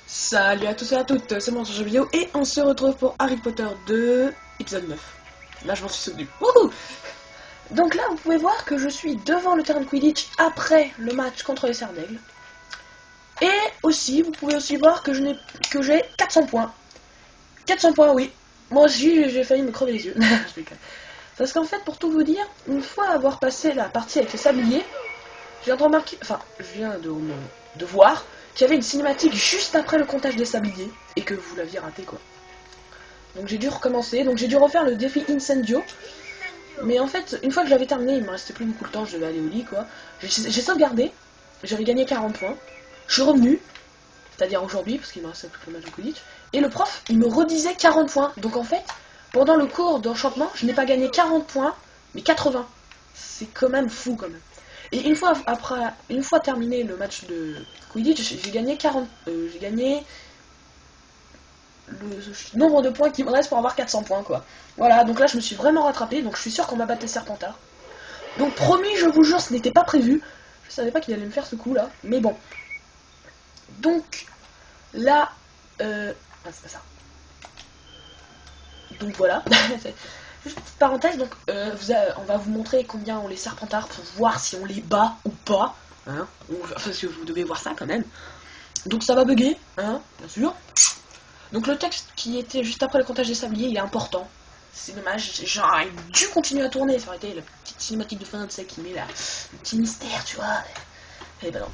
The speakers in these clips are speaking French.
Salut à tous et à toutes, c'est mon jeu vidéo et on se retrouve pour Harry Potter 2, épisode 9. Là je m'en suis souvenu. Wouhou! Donc là vous pouvez voir que je suis devant le terrain de Quidditch après le match contre les Serres d'Aigle. Et aussi, vous pouvez aussi voir que j'ai 400 points. 400 points, oui. Moi aussi j'ai failli me crever les yeux. Parce qu'en fait, pour tout vous dire, une fois avoir passé la partie avec les sabliers, je viens de remarquer, enfin, je viens de voir qu'il y avait une cinématique juste après le comptage des sabliers et que vous l'aviez raté quoi. Donc j'ai dû recommencer, donc j'ai dû refaire le défi Incendio. Mais en fait, une fois que j'avais terminé, il me restait plus beaucoup de temps, je devais aller au lit quoi. J'ai sauvegardé, j'avais gagné 40 points. Je suis revenu, c'est-à-dire aujourd'hui, parce qu'il me restait plus que le match de Quidditch. Et le prof, il me redisait 40 points. Donc en fait, pendant le cours d'enchantement, je n'ai pas gagné 40 points, mais 80. C'est quand même fou quand même. Et une fois terminé le match de Quidditch, j'ai gagné 40. J'ai gagné le nombre de points qui me reste pour avoir 400 points quoi. Voilà, donc là je me suis vraiment rattrapé, donc je suis sûr qu'on va battre les Serpentards. Donc promis, je vous jure, ce n'était pas prévu. Je savais pas qu'il allait me faire ce coup là, mais bon. Donc là, ah, c'est pas ça. Donc voilà. Juste une petite parenthèse, donc on va vous montrer combien on les Serpentards pour voir si on les bat ou pas. Hein, parce que vous devez voir ça quand même. Donc ça va bugger, hein, bien sûr. Donc le texte qui était juste après le comptage des sabliers, il est important. C'est dommage, genre il a dû continuer à tourner, ça aurait été la petite cinématique de fin de sec qui met là, le petit mystère, tu vois. Et ben non.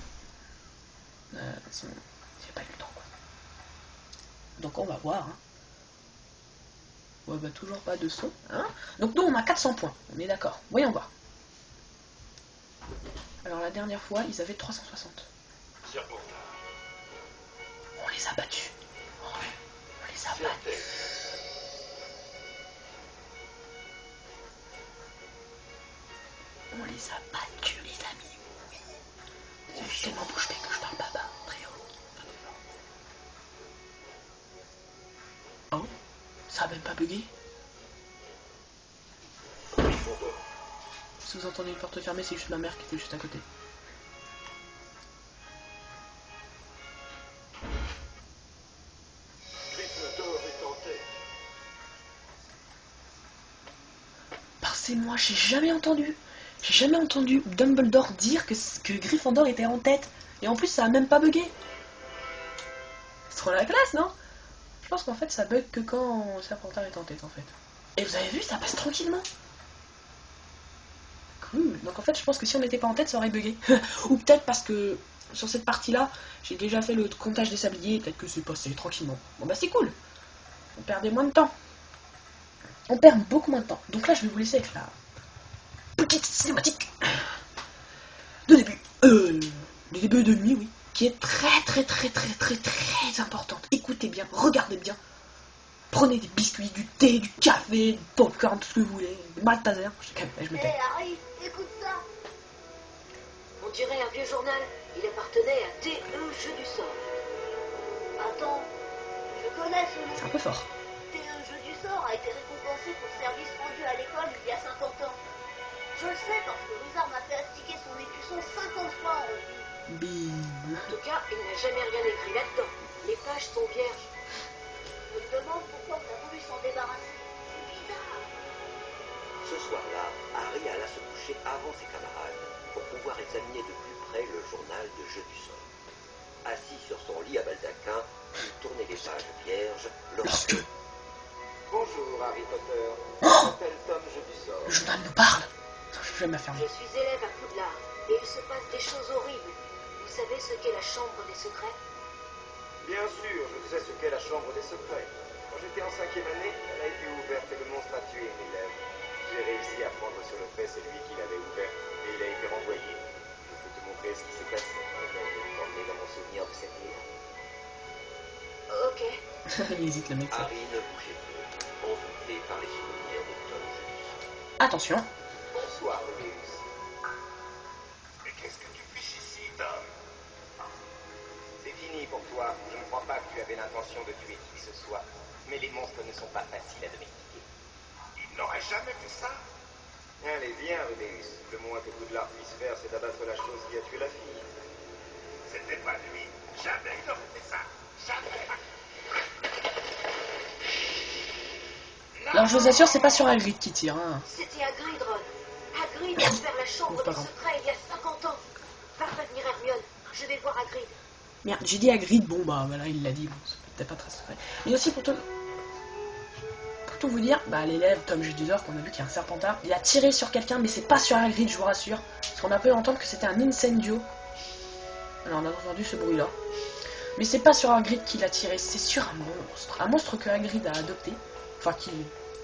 J'ai pas eu le temps quoi. Donc on va voir. Hein. Ouais bah toujours pas de son. Hein. Donc nous on a 400 points, on est d'accord. Voyons voir. Alors la dernière fois ils avaient 360. On les a battus. On les a battus. On les a battus les amis. Oui. Je suis tellement bouche bée que je parle pas bas, très haut. Oh, ça a même pas bugué. Si vous entendez une porte fermée, c'est juste ma mère qui était juste à côté. C'est moi, j'ai jamais entendu Dumbledore dire que Gryffondor était en tête. Et en plus, ça a même pas bugué. C'est trop la classe, non? Je pense qu'en fait, ça bug que quand Serpentard est en tête, en fait. Et vous avez vu, ça passe tranquillement. Cool. Donc en fait, je pense que si on n'était pas en tête, ça aurait bugué. Ou peut-être parce que sur cette partie-là, j'ai déjà fait le comptage des sabliers, peut-être que c'est passé tranquillement. Bon bah c'est cool. On perdait moins de temps. On perd beaucoup moins de temps. Donc là, je vais vous laisser avec la petite cinématique de début. De début et de nuit, oui. Qui est très importante. Écoutez bien, regardez bien. Prenez des biscuits, du thé, du café, du popcorn, tout ce que vous voulez. Des Malteser. Je me tais. Harry, écoute ça. On dirait un vieux journal. Il appartenait à TE Jeu du sort. Attends, je connais ce nom. C'est un peu fort. TE Jeu du sort a été récompensé pour service rendu à l'école il y a 50 ans. Je le sais parce que Wizard m'a fait astiquer son écusson 50 fois en revue. Bim. En tout cas, il n'a jamais rien écrit là-dedans. Les pages sont vierges. Je me demande pourquoi on a voulu s'en débarrasser. C'est bizarre. Ce soir-là, Harry alla se coucher avant ses camarades pour pouvoir examiner de plus près le journal de Jeu du sort. Assis sur son lit à baldaquin, il tournait les pages vierges, le rappelait. Bonjour Harry Potter, je m'appelle Tom Jeu du sort. Le journal nous parle. Je vais m'affermer. Je suis élève à Poudlard et il se passe des choses horribles. Vous savez ce qu'est la chambre des secrets? Bien sûr, je sais ce qu'est la chambre des secrets. Quand j'étais en 5e année, elle a été ouverte et le monstre a tué une élève. J'ai réussi à prendre sur le fait c'est lui qui l'avait ouverte et il a été renvoyé. Je peux te montrer ce qui s'est passé. Je t'emmener dans mon souvenir de cette nuit. Ok. Il hésite le mec. Ça. Harry ne bougeait plus, envoûté par les souvenirs de Tom Jeu du sort. Attention. Bonsoir, Rubeus. Mais qu'est-ce que tu fiches ici, Tom? C'est fini pour toi. Je ne crois pas que tu avais l'intention de tuer qui que ce soit. Mais les monstres ne sont pas faciles à domestiquer. Il n'aurait jamais fait ça. Allez, viens, Rubeus. Le moins que Poudlard puisse faire, c'est d'abattre la chose qui a tué la fille. C'était pas lui. Jamais il aurait fait ça. Jamais. Alors je vous assure, c'est pas sur Hagrid qui tire. Hein. C'était Hagrid, Ron. Hagrid a ouvert la chambre C'est pas des grave. secrets il y a 50 ans. Va prévenir Hermione. Je vais voir Hagrid. Merde, j'ai dit Hagrid, bon bah voilà, il l'a dit, bon, c'est peut-être pas très secret. Mais aussi pour tout vous dire, bah l'élève Tom Jedusor qu'on a vu qui est un serpentard, il a tiré sur quelqu'un, mais c'est pas sur Hagrid, je vous rassure. Parce qu'on a pu entendre que c'était un incendio. Alors on a entendu ce bruit là. Mais c'est pas sur Hagrid qu'il a tiré, c'est sur un monstre. Un monstre que Hagrid a adopté. Enfin qui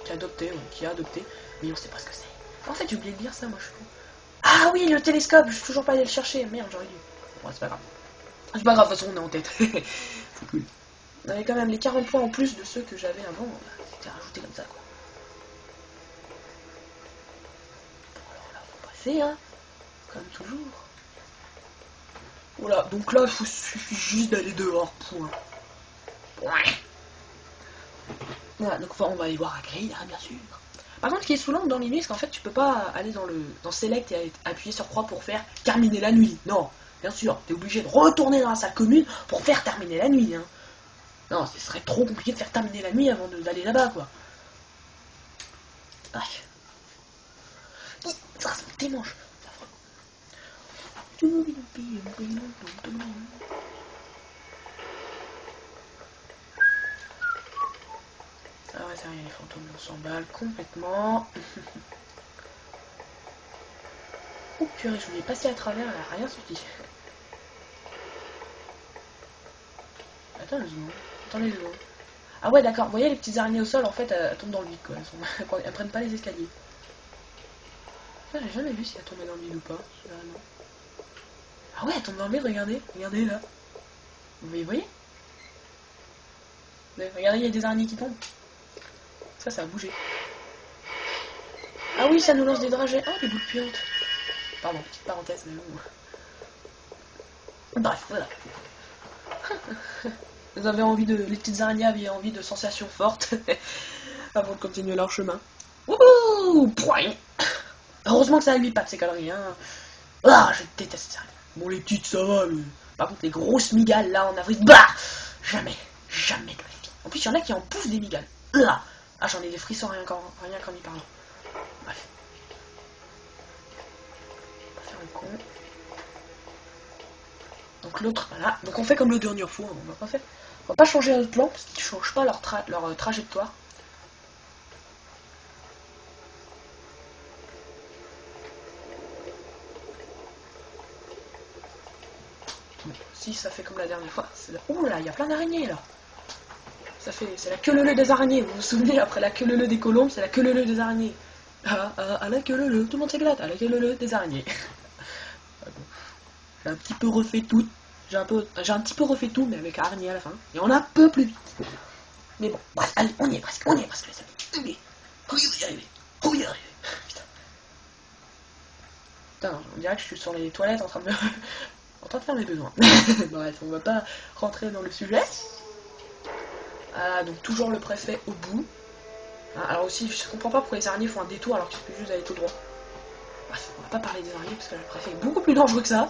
a adopté, ouais, qui a adopté. Mais on sait pas ce que c'est. En fait j'ai oublié de dire ça, moi je suis con. Ah oui, le télescope, je suis toujours pas allé le chercher, merde j'aurais dû. Bon c'est pas grave. C'est pas grave, de toute façon on est en tête. C'est cool. On avait quand même les 40 points en plus de ceux que j'avais avant. C'était rajouté comme ça quoi. Bon alors là faut passer hein. Comme toujours. Voilà, donc là il suffit juste d'aller dehors, point. Voilà, donc on va aller voir Hagrid, hein, bien sûr. Par contre, ce qui est saoulant dans l'ennemi, c'est qu'en fait, tu peux pas aller dans Select et appuyer sur croix pour faire terminer la nuit. Non, bien sûr, t'es obligé de retourner dans la salle commune pour faire terminer la nuit. Hein. Non, ce serait trop compliqué de faire terminer la nuit avant d'aller là-bas, quoi. Bref. Ça tes manches. Ah ouais, ça rien, les fantômes, on s'emballe complètement. Oh purée, je voulais passer à travers, elle a rien sorti. Attends une seconde. Attendez une seconde. Ah ouais, d'accord, vous voyez les petites araignées au sol, en fait, elles tombent dans le vide, quoi. Elles prennent pas les escaliers. Ça, j'ai jamais vu si elles tombaient dans le vide ou pas. Non. Ah ouais, elles tombent dans le vide, regardez. Regardez, là. Vous voyez? Regardez, il y a des araignées qui tombent. Ça a bougé. Ah oui, ça nous lance des dragées. Oh, des boules puantes. Pardon, petite parenthèse, mais bon. Bref, voilà. Vous avez envie de... Les petites araignées avaient envie de sensations fortes avant de continuer leur chemin. Wouhou! Point. Heureusement que ça lui pape ces conneries, hein. Ah, je déteste ça. Bon, les petites, ça va, mais... Par contre, les grosses migales, là, en avril, bah! Jamais de la vie. En plus, il y en a qui en poussent des migales. Ah, j'en ai des frissons rien qu'en y parlant. Bref. On va faire le con. Donc l'autre, voilà. Donc on fait comme le dernier fois, on va pas changer notre plan, parce qu'ils changent pas leur trajectoire. Bon, si ça fait comme la dernière fois, c'est là. Ouh là, il y a plein d'araignées là. C'est la queue leu des araignées. Vous vous souvenez, après la queue leu des colombes, c'est la queue leu des araignées. À la queue leu, tout le monde s'éclate, à la queue leu des araignées. J'ai un petit peu refait tout. J'ai un petit peu refait tout, mais avec araignées à la fin. Et on a un peu plus vite. Mais bon, bref, allez, on y est presque, les amis. Allez, on y arriver. Putain. Putain, on dirait que je suis sur les toilettes en train de faire mes besoins. Bref, on va pas rentrer dans le sujet. Ah, donc toujours le préfet au bout. Ah, alors aussi, je comprends pas pourquoi les araignées font un détour alors qu'ils peuvent juste aller tout droit. Bref, on va pas parler des araignées parce que le préfet est beaucoup plus dangereux que ça.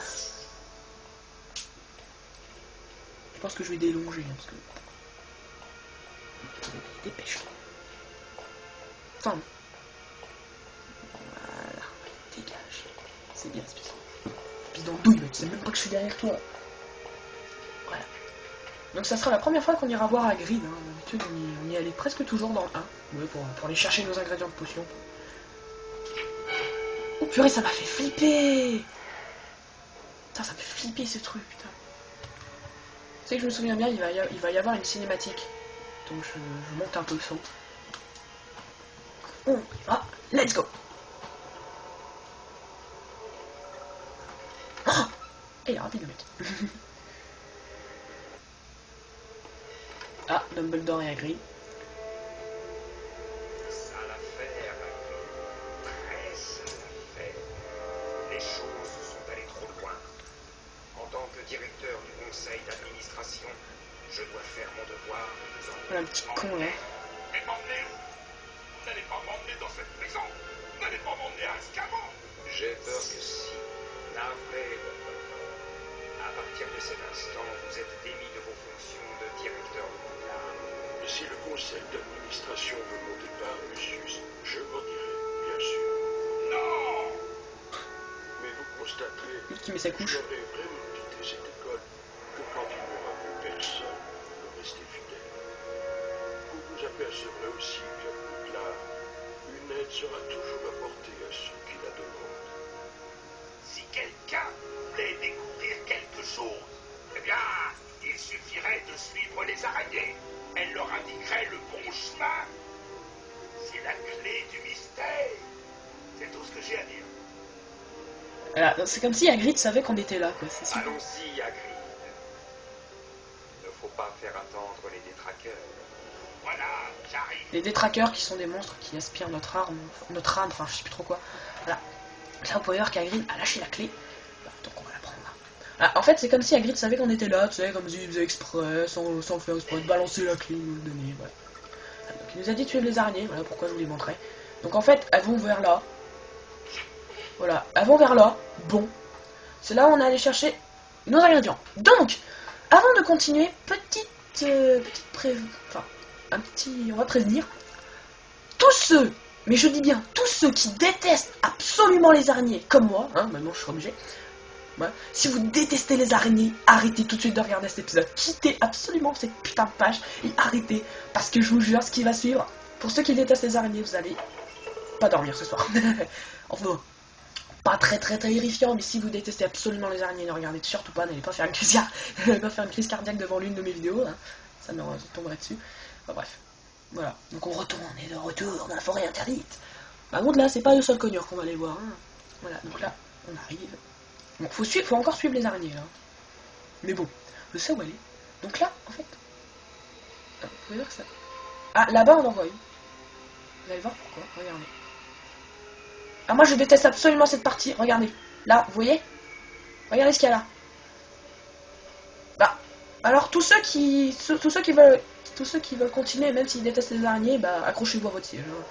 Je pense que je vais délonger hein, parce que... Dépêche. Enfin, voilà, dégage. C'est bien, espèce dans le douille, tu sais même pas que je suis derrière toi. Voilà. Donc ça sera la première fois qu'on ira voir Hagrid. Hein. D'habitude, on y allait presque toujours dans le 1. Ouais, pour aller chercher nos ingrédients de potion. Oh purée, ça m'a fait flipper. Putain, ça me fait flipper ce truc, putain. Tu sais que je me souviens bien, il va y avoir une cinématique. Donc je monte un peu le son. On y va, let's go. Oh, et il est rapide le mec. Ah, Dumbledore et Hagrid. Sale affaire, très sale affaire. Les choses sont allées trop loin. En tant que directeur du conseil d'administration, je dois faire mon devoir. Voilà un petit con là. Mais m'emmener où? Vous n'allez pas m'emmener dans cette maison. Vous n'allez pas m'emmener à Azkaban. J'ai peur que si. Navré, à partir de cet instant, vous êtes démis de vos fonctions de directeur de Poudlard. Si le conseil d'administration l'administration veut mon départ, Lucius, je m'en irai, bien sûr. Non! Mais vous constaterez Lui qui met sa que couche. je n'aurais vraiment quitté cette école que quand il n'y aura plus personne pour me rester fidèle. Vous vous apercevrez aussi que, là, une aide sera toujours apportée à ceux qui la demandent. Si quelqu'un voulait découvrir quelque chose, eh bien, il suffirait de suivre les araignées. Elles leur indiqueraient le bon chemin. C'est la clé du mystère. C'est tout ce que j'ai à dire. Voilà, c'est comme si Hagrid savait qu'on était là, quoi. C'est super. Allons-y, Hagrid. Ne faut pas faire attendre les détraqueurs. Voilà, j'arrive. Les détraqueurs qui sont des monstres qui aspirent notre âme, enfin je sais plus trop quoi. Voilà. Là vous pouvez voir qu'Hagrid a lâché la clé. Bah, donc on va la prendre. Ah, en fait c'est comme si Hagrid savait qu'on était là, tu sais, comme s'il faisait exprès, sans faire exprès, de balancer la clé, nous le donner, voilà. Donc il nous a dit de suivre les araignées, voilà pourquoi je vous les montrais. Donc en fait elles vont vers là. Voilà, elles vont vers là. Bon. C'est là où on est allé chercher nos ingrédients. Donc, avant de continuer, on va prévenir tous ceux, mais je dis bien tous ceux qui détestent absolument les araignées, comme moi, hein, maintenant je suis obligé. Ouais. Si vous détestez les araignées, arrêtez tout de suite de regarder cet épisode. Quittez absolument cette putain de page et arrêtez, parce que je vous jure, ce qui va suivre, pour ceux qui détestent les araignées, vous allez pas dormir ce soir. Enfin, pas très terrifiant, mais si vous détestez absolument les araignées, ne regardez surtout pas, n'allez pas faire une crise cardiaque devant l'une de mes vidéos, hein. Ça me tomberait dessus. Enfin, bref, voilà. Donc on est de retour dans la forêt interdite. Par contre là, c'est pas le seul cogneur qu'on va aller voir, hein. Voilà, donc là, on arrive. Bon, faut encore suivre les araignées là. Mais bon, je sais où elle est. Donc là, en fait, vous pouvez voir que ça. Ah, là-bas on en voit une. Vous allez voir pourquoi, regardez. Ah, moi je déteste absolument cette partie, regardez. Là, vous voyez? Regardez ce qu'il y a là. Bah, alors tous ceux qui veulent continuer, même s'ils détestent les araignées, bah accrochez-vous à votre siège. Hein.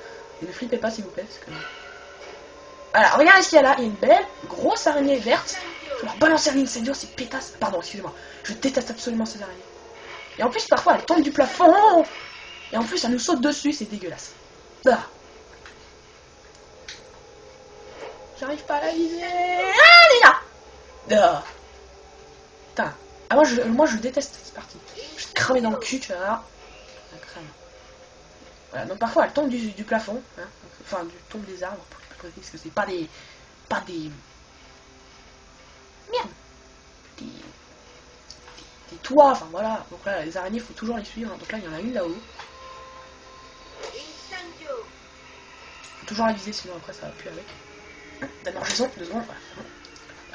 Et ne flippez pas s'il vous plaît, parce que... Voilà, regardez ce qu'il y a là, il y a une belle, grosse araignée verte. Je vais leur balancer un incendio, c'est pétasse. Pardon, excusez-moi. Je déteste absolument ces araignées. Et en plus, parfois, elles tombent du plafond. Et en plus, elles nous sautent dessus, c'est dégueulasse. Bah. J'arrive pas à la viser. Ah, elle est là. Ah. Putain. Ah, moi, je déteste cette partie. Je vais te cramer dans le cul, tu vas voir. La crème. Voilà, donc parfois, elles tombent du plafond. Hein. Enfin, tombent des arbres, pour être plus précis, parce que c'est pas des... Merde. Des toits, enfin voilà. Donc là, les araignées, il faut toujours les suivre. Donc là, il y en a une là-haut. Faut toujours la viser, sinon après, ça va plus avec. D'abord, raison, 2 secondes.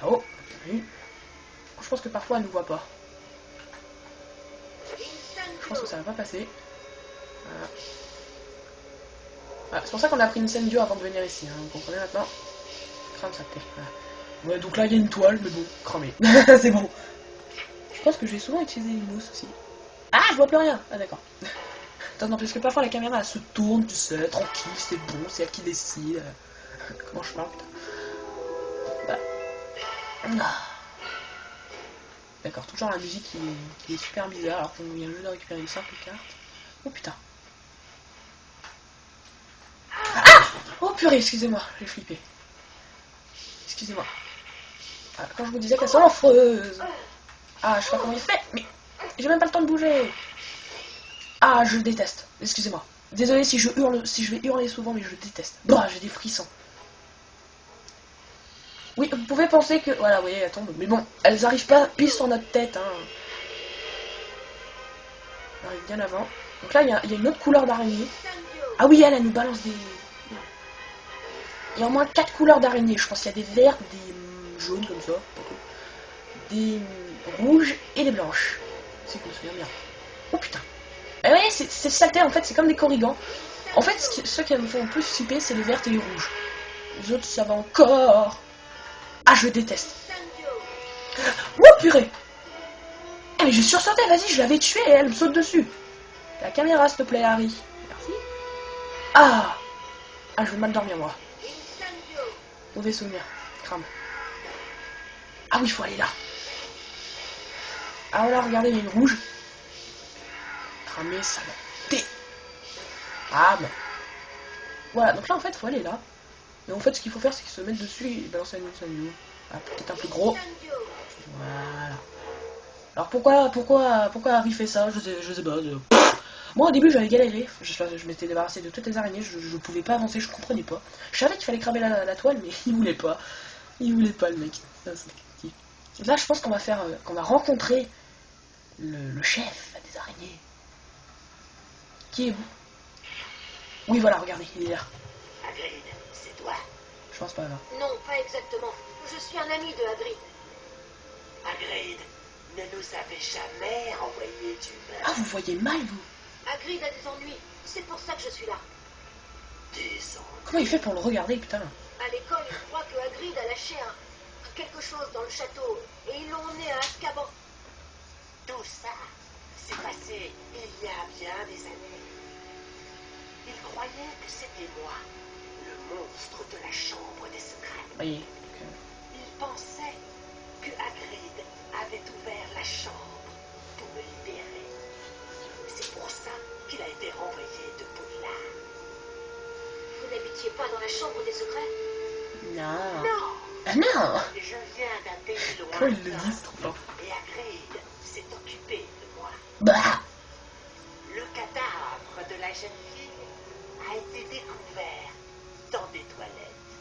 Là-haut, il y en a une. Je pense que parfois, elle ne nous voit pas. Je pense que ça va pas passer. Voilà. Voilà, c'est pour ça qu'on a pris une scène dure avant de venir ici. Hein. Vous comprenez maintenant? Crame sa tête. Voilà. Ouais, donc là, il y a une toile, mais bon, cramé. C'est bon. Je pense que j'ai souvent utilisé une mousse aussi. Ah, je vois plus rien. Ah, d'accord. Attends, non, parce que parfois la caméra elle se tourne, tu sais, tranquille, c'est bon, c'est elle qui décide. Comment je parle, putain. Voilà. D'accord, toujours la musique qui est super bizarre alors qu'on vient juste de récupérer une simple carte. Oh putain. Ah, oh purée, excusez-moi, j'ai flippé. Excusez-moi. Ah, quand je vous disais qu'elle soit affreuse. Ah, je sais pas comment il fait, mais j'ai même pas le temps de bouger. Ah, je déteste. Excusez-moi. Désolé si je vais hurler souvent, mais je déteste. Bah, j'ai des frissons. Oui, vous pouvez penser que... Voilà, vous voyez, elles tombent. Mais bon, elles arrivent pas pile sur notre tête, hein. On arrive bien avant. Donc là, il y a une autre couleur d'araignée. Ah oui, elle nous balance des... Il y a au moins 4 couleurs d'araignée. Je pense qu'il y a des vertes, des jaunes comme ça. Des rouges et des blanches. Si je me souviens bien. Oh putain. Et vous voyez, c'est saleté, en fait, c'est comme des corrigans. En fait, ceux qui me font le plus flipper, c'est les vertes et les rouges. Les autres, ça va encore. Ah, je déteste. Oh purée. Eh, mais j'ai sursauté, vas-y, je l'avais tuée et elle me saute dessus. La caméra, s'il te plaît, Harry. Merci. Ah. Ah, je vais mal dormir, moi. Mauvais souvenir. Crame. Ah oui, il faut aller là. Ah là, regardez, il y a une rouge. Cramé, saleté. Crame. Voilà, donc là en fait, il faut aller là. Et en fait, ce qu'il faut faire, c'est qu'il se mette dessus et balancer un incendio. Ah, peut-être un peu gros. Voilà. Alors pourquoi Harry fait ça? Je sais pas. Moi au début j'avais galéré, je m'étais débarrassé de toutes les araignées, je pouvais pas avancer, je comprenais pas. Je savais qu'il fallait cramer la toile, mais il voulait pas. Il voulait pas le mec. Là je pense qu'on va faire, qu'on va rencontrer le chef des araignées. Qui est vous? Oui voilà, regardez, il est là. Hagrid, c'est toi? Je pense pas là. Non, pas exactement. Je suis un ami de Hagrid. Hagrid ne nous avait jamais envoyé d'humains. Ah vous voyez mal vous? Hagrid a des ennuis. C'est pour ça que je suis là. Comment il fait pour le regarder putain? À l'école, ils croient que Hagrid a lâché quelque chose dans le château et ils l'ont emmené à Azkaban. Tout ça s'est passé il y a bien des années. Il croyait que c'était moi, le monstre de la chambre des secrets. Voyez. Il pensait que Hagrid avait ouvert la chambre pour me libérer. C'est pour ça qu'il a été renvoyé de Poudlard. Vous n'habitiez pas dans la chambre des secrets? Non. Non, Ah non. je viens d'un pays Quand ils le lointain disent trop fort. et Hagrid s'est occupé de moi. Bah. Le cadavre de la jeune fille a été découvert dans des toilettes.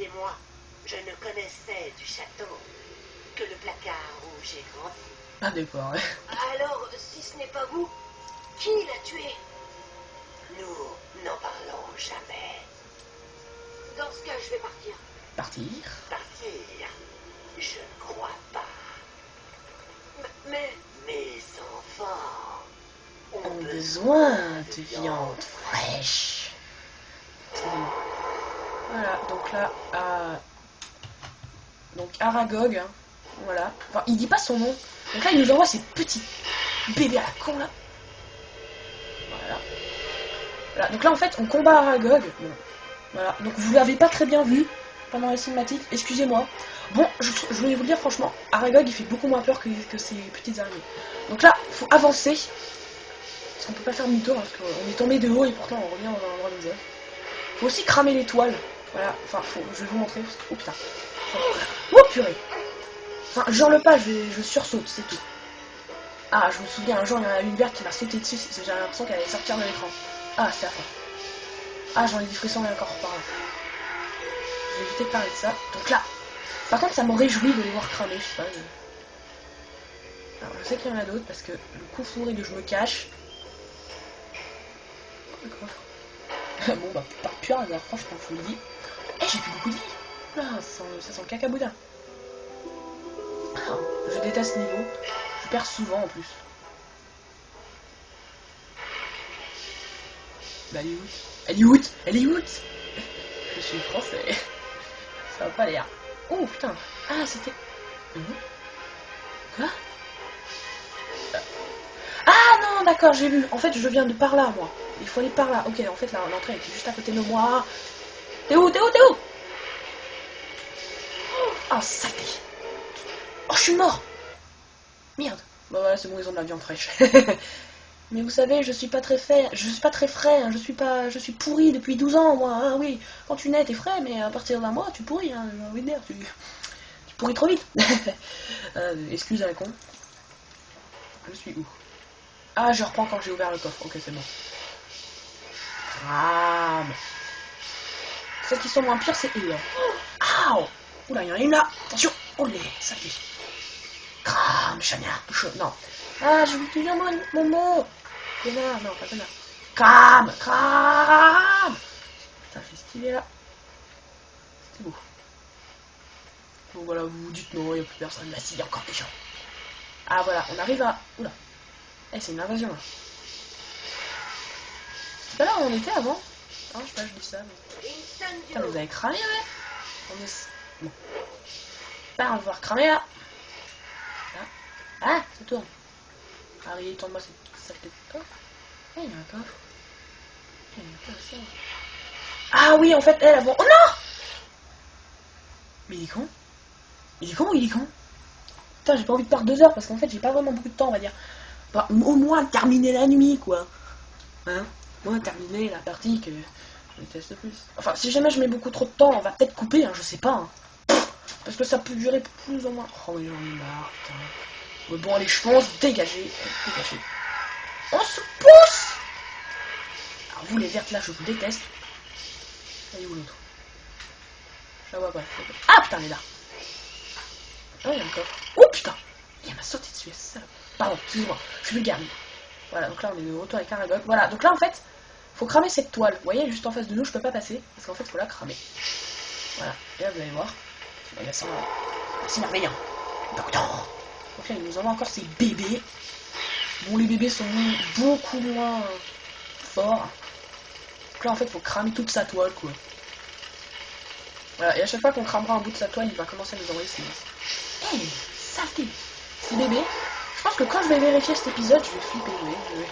Et moi, je ne connaissais du château que le placard où j'ai grandi. Ah d'accord. Ouais. Alors, si ce n'est pas vous, qui l'a tué? Nous n'en parlons jamais. Dans ce cas, je vais partir. Partir. Partir, je ne crois pas. Mais Mes enfants Ont besoin de viande fraîche. Voilà, donc là, donc Aragog, hein, voilà. Enfin, il dit pas son nom. Donc là, il nous envoie ces petits bébés à la con là. Voilà. Voilà. Donc là, en fait, on combat Aragog. Bon, voilà. Donc vous l'avez pas très bien vu pendant la cinématique. Excusez-moi. Bon, je voulais vous le dire franchement, Aragog, il fait beaucoup moins peur que ces petites araignées. Donc là, faut avancer. Parce qu'on peut pas faire demi-tour, hein, parce qu'on est tombé de haut et pourtant on revient dans un endroit de zone. Faut aussi cramer l'étoile. Voilà, enfin, je vais vous montrer. Oh putain. Oh purée. Enfin, je hurle pas, je sursaute, c'est tout. Ah, je me souviens, un jour, il y en a une verte qui m'a sauté dessus, j'avais l'impression qu'elle allait sortir de l'écran. Ah, c'est affreux. Ah, j'en ai des frissons et encore par là. Je vais éviter de parler de ça. Donc là, par contre, ça me réjouit de les voir cramer, je sais pas. Alors, je sais qu'il y en a d'autres parce que le coup fourré de je me cache. Le coffre. Bon, bah, par pur hasard, franchement, je vous le dis. Eh, j'ai plus beaucoup de vie. Là, ça sent le cacaboudin. Je déteste ce niveau. Je perds souvent en plus. Bah, elle est où? Elle est où? Elle est où? Je suis français. Ça va pas l'air. Oh putain. Ah, c'était. Quoi? Ah non, d'accord, j'ai vu. En fait, je viens de par là, moi. Il faut aller par là. Ok, en fait, l'entrée était juste à côté de moi. T'es où? T'es où? T'es où? Oh, sacré. Oh, je suis mort. Merde. Bah voilà, c'est bon, ils ont de la viande fraîche. Mais vous savez, je suis pas très frais, hein, je suis pourri depuis 12 ans, moi, hein, oui. Quand tu nais, t'es frais, mais à partir d'un mois, tu pourris, hein, j'ai envie de dire, tu pourris trop vite. Excuse un con. Je suis où? Ah, je reprends quand j'ai ouvert le coffre, ok, c'est bon. Crame. Celles qui sont moins pires, c'est eux. Aouh. Oula, il y en a une là. Attention. Olé, ça y est. Crame, Chania. Non. Ah, je vous dis mon mot. Connard, non, pas connard. Crame, crame. Putain, c'est stylé là. C'est beau. Bon, voilà, vous vous dites non, il n'y a plus personne. Là, si, il y a encore des gens. Ah, voilà, on arrive à. Oula. Eh, c'est une invasion là. C'est pas là où on était avant? Non, je sais pas, je dis ça. Mais... Putain, mais vous avez cramé, ouais. On est... Bon. Là, on va devoir cramer là. Ah, ça tourne. Harry, tourne-moi cette saleté de coffre. Ah, il y a un coffre. Il y a un coffre aussi. Ah oui, en fait, elle avant. Oh non! Mais il est con. Il est con ou il est con? Putain, j'ai pas envie de perdre 2 heures parce qu'en fait, j'ai pas vraiment beaucoup de temps, on va dire. Enfin, au moins terminer la nuit, quoi. Hein? moins terminer la partie que je déteste le plus. Enfin, si jamais je mets beaucoup trop de temps, on va peut-être couper, hein, je sais pas. Hein. Parce que ça peut durer plus ou moins. Oh, mais j'en ai marre, putain. Mais bon, allez, je pense, dégagez. Dégagez. On se pousse. Alors, vous, les vertes là, je vous déteste. Elle est où l'autre? Je la vois pas. Ah, putain, elle est là. Ah, il y a un coffre. Oh, putain. Il m'a sauté dessus, ça. Pardon, excusez-moi. Je suis vulgaire. Voilà, donc là, on est de retour avec Aragog. Voilà, donc là, en fait, faut cramer cette toile. Vous voyez, juste en face de nous, je peux pas passer. Parce qu'en fait, faut la cramer. Voilà, et là, vous allez voir. C'est merveilleux. Donc là, il nous envoie encore ces bébés. Bon, les bébés sont beaucoup moins forts. Donc là, en fait, faut cramer toute sa toile, quoi. Voilà, et à chaque fois qu'on cramera un bout de sa toile, il va commencer à nous envoyer ses... Hey, saleté. Ces bébés. Je pense que quand je vais vérifier cet épisode, je vais flipper. Je vais...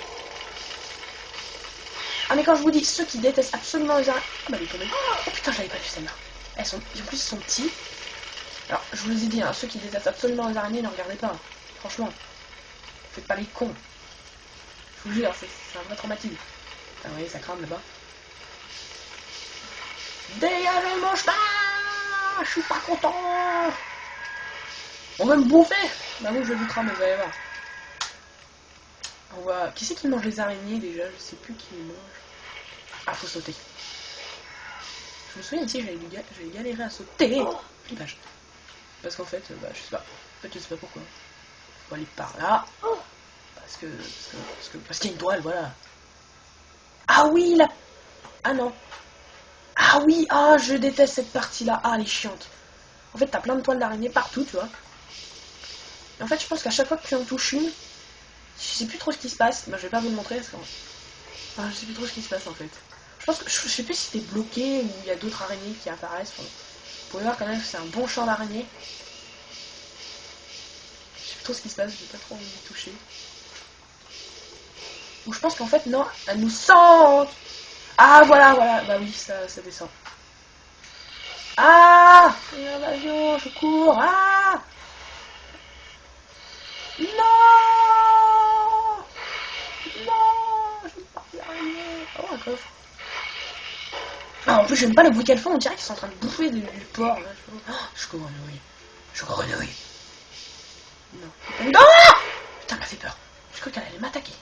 Ah, mais quand je vous dis, ceux qui détestent absolument les araignées... Ah, bah, elle est tombée. Oh, putain, j'avais pas vu celle-là. Elles sont... En plus, ils sont petits. Alors, je vous ai dit, hein, ceux qui détestent absolument les araignées, ne regardez pas. Hein. Franchement. Faites pas les cons. Je vous jure, c'est un vrai traumatisme. Ah oui, ça crame là-bas. Dégagez mon chemin. Je suis pas content. On va me bouffer. Bah oui, je vais vous cramer, vous allez voir. On va... Qui c'est qui mange les araignées déjà? Je sais plus qui les mange. Ah, faut sauter. Je me souviens ici, j'avais galéré à sauter. Flippage. Parce qu'en fait, bah, je sais pas. En fait, je sais pas pourquoi. Faut aller par là. Parce qu'il y a une toile, voilà. Ah oui, la... Ah non. Ah oui, ah, je déteste cette partie-là. Ah, elle est chiante. En fait, t'as plein de toiles d'araignée partout, tu vois. Et en fait, je pense qu'à chaque fois que tu en touches une, je sais plus trop ce qui se passe. Bah, je vais pas vous le montrer parce que... Enfin, je sais plus trop ce qui se passe, en fait. Je pense que... Je sais plus si t'es bloqué ou il y a d'autres araignées qui apparaissent. Enfin, vous pouvez voir quand même que c'est un bon champ d'araignées. Je sais plus trop ce qui se passe, j'ai pas trop envie de toucher. Ou je pense qu'en fait, non, elle nous sent. Ah, voilà, bah oui, ça descend. Ah, une invasion, je cours, ah. Non, je suis partie d'araignée. Oh, un coffre. Ah, en plus, j'aime pas le bruit qu'elles font, on dirait qu'ils sont en train de bouffer du porc. Là. Je grenouille. Je grenouille. Non. Non, putain, elle m'a fait peur. Je crois qu'elle allait m'attaquer.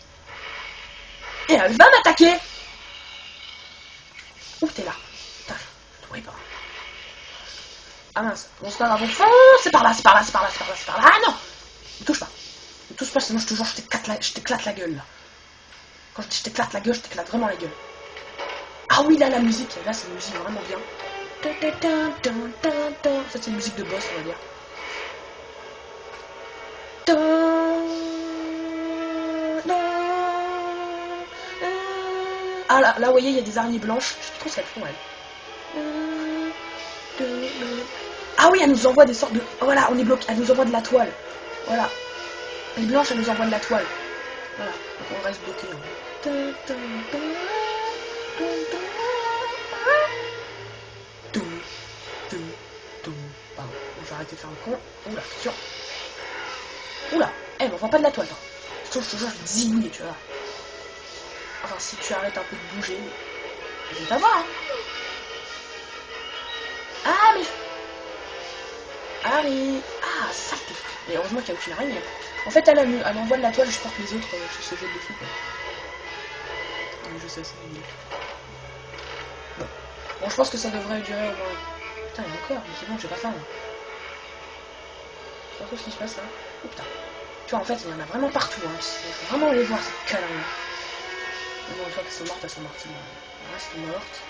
Et elle va m'attaquer. Où t'es là? Putain, je trouvais pas. Ah mince, bon c'est pas grave, c'est par là. Ah non! Ne touche pas. Ne touche pas, sinon je te jure, je t'éclate la gueule là. Quand je dis je t'éclate la gueule, je t'éclate vraiment la gueule. Ah oui, là la musique, là c'est une musique vraiment bien. Ça c'est une musique de boss, on va dire. Ah là, vous voyez, il y a des araignées blanches. Je sais trop ce qu'elles font, elles. Ah oui, elle nous envoie des sortes de... Voilà, on est bloqué. Elle nous envoie de la toile. Voilà. Les blanches, elle nous envoie de la toile. Voilà. Donc on reste bloqué. Pardon. Bon, je vais arrêter de faire le con. Oula, attention. Oula. Elle m'envoie pas de la toile. Je te jure, je vais te zigouiller, tu vois. Enfin, si tu arrêtes un peu de bouger, je vais t'avoir, hein. Ah, mais... Harry. Ah, saleté. Et heureusement qu'il n'y a aucune araignée. En fait, elle envoie de la toile juste pour que les autres se jettent dessus, quoi. Donc, je sais, c'est nul. Bon, je pense que ça devrait durer au moins... Putain, il y a encore, mais c'est bon, j'ai pas faim, là. Je sais pas trop ce qui se passe, là. Oh, putain. Tu vois, en fait, il y en a vraiment partout, hein. Il faut vraiment les voir, ces conneries-là. Mais bon, une fois qu'elles sont mortes, elles sont mortes. Elles restent mortes.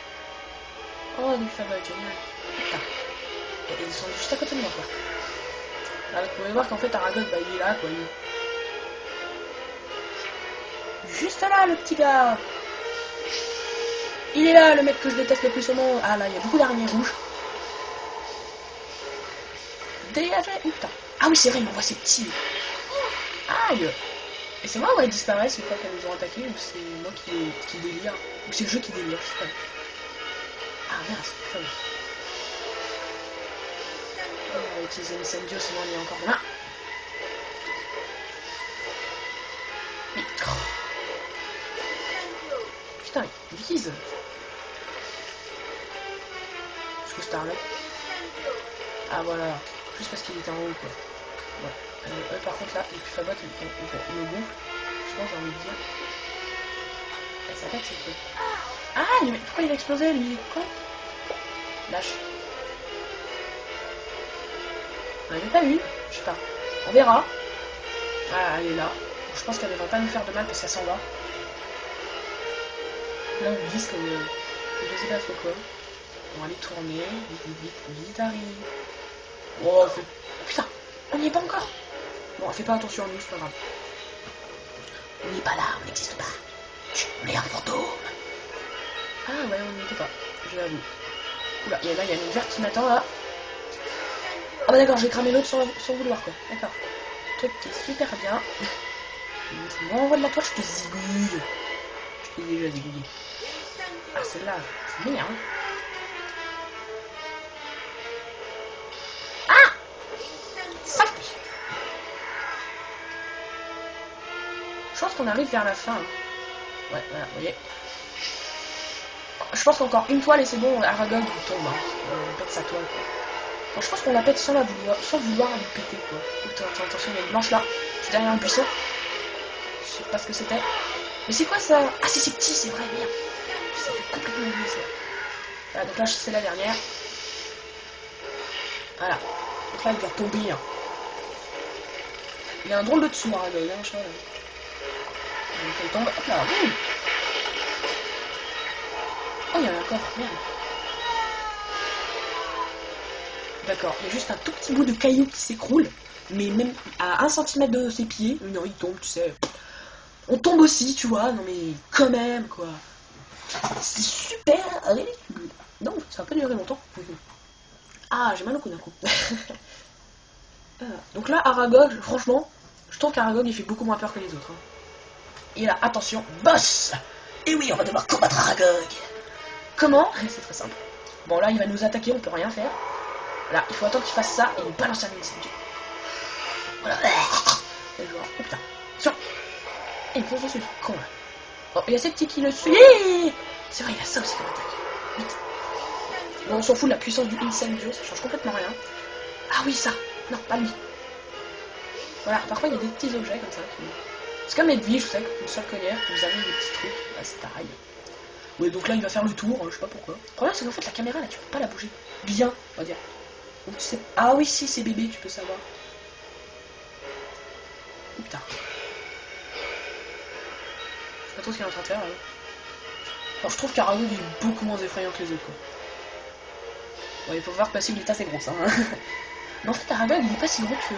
Oh, des fagots, génial. Putain. Et ils sont juste à côté de moi, quoi. Là, vous pouvez voir qu'en fait, Aragog, bah, il est là, quoi. Juste là, le petit gars. Il est là, le mec que je déteste le plus au monde. Ah, là, il y a beaucoup d'araignées rouges. Dégagez. Putain. Ah oui, c'est vrai, il m'envoie ces petits. Aïe. Et c'est moi où elles disparaissent une fois qu'elles nous ont attaqué, ou c'est moi qui délire, ou c'est le jeu qui délire, je sais pas. Ah merde, c'est pas on va utiliser l'incendio, sinon il y a encore là. Putain, Vise. Est-ce que Starlight? Ah voilà. Juste parce qu'il était en haut quoi. Ouais. Par contre là, les plus fabottes, il me gonfle. Je pense j'ai envie de dire. Et sa tête c'est quoi? Ah, pourquoi il a explosé lui? Quoi? Lâche. On n'en a pas une, je sais pas. On verra. Ah, elle est là. Je pense qu'elle devrait pas nous faire de mal parce qu'elle s'en va. Là on glisse comme je sais pas trop quoi. On va aller tourner. Vite, arrive. Oh, putain, on n'y est pas encore. Bon, fais pas attention à nous, c'est pas grave. On n'est pas là, on n'existe pas. Chut, on est un fantôme. Ah ouais, on n'y était pas, je l'avoue. Oula, il y a une verte qui m'attend là. Ah bah d'accord, j'ai cramé l'autre sans vouloir quoi. D'accord. Truc qui est super bien. Tu m'envoies de la torche, je te zigouille. Je t'ai déjà zigouillé. Ah celle-là, c'est bien hein. Ah saleté. Je pense qu'on arrive vers la fin. Ouais, voilà, vous voyez. Je pense qu'encore une toile et c'est bon, Aragog il tombe. Hein. On pète sa toile quoi. Bon, je pense qu'on la pète sans vouloir lui péter quoi. Attention, il y a une blanche là. Je suis derrière un buisson. Je sais pas ce que c'était. Mais c'est quoi ça? Ah c'est petit, c'est vrai, merde. Ça fait complètement oublier ça. Voilà, donc là c'est la dernière. Voilà. Donc là il doit tomber. Hein. Il a un drôle de dessous, Aragog, hein, je sais pas. Donc il tombe. Hop là, boum. Oh, il y en a encore, merde. D'accord, il y a juste un tout petit bout de caillou qui s'écroule, mais même à 1 cm de ses pieds, non, il tombe, tu sais. On tombe aussi, tu vois, non mais quand même, quoi. C'est super ridicule. Non, ça va pas durer longtemps. Ah, j'ai mal au cou d'un coup. Donc là, Aragog, franchement, je trouve qu'Aragog, il fait beaucoup moins peur que les autres. Hein. Et là, attention, boss. Et oui, on va devoir combattre Aragog. Comment? C'est très simple. Bon, là, il va nous attaquer, on peut rien faire. Là, il faut attendre qu'il fasse ça et il balance un incendiaire. Voilà. Et genre, oh putain. Tiens. Et il me fonce dessus. Con là. Oh, il y a ces petits qui le suivent. C'est vrai, il y a ça aussi comme attaque. Vite. Bon, on s'en fout de la puissance du Incendio, ça change complètement rien. Ah oui, ça. Non, pas lui. Voilà, parfois il y a des petits objets comme ça. C'est comme Edwige, je sais, une seule collière qui nous amène des petits trucs. Bah, c'est pareil. Ouais, donc là, il va faire le tour, je sais pas pourquoi. Le problème, c'est qu'en fait, la caméra, là, tu peux pas la bouger. Bien, on va dire. Donc, tu sais... Ah oui, si, c'est bébé, tu peux savoir. Oh, putain. Je sais pas trop ce qu'il est en train de faire, là. Alors, je trouve qu'Aragog est beaucoup moins effrayant que les autres, quoi. Bon, il faut voir que Passif, il est assez gros, ça. Hein. Mais en fait, Aragog, il est pas si gros que tu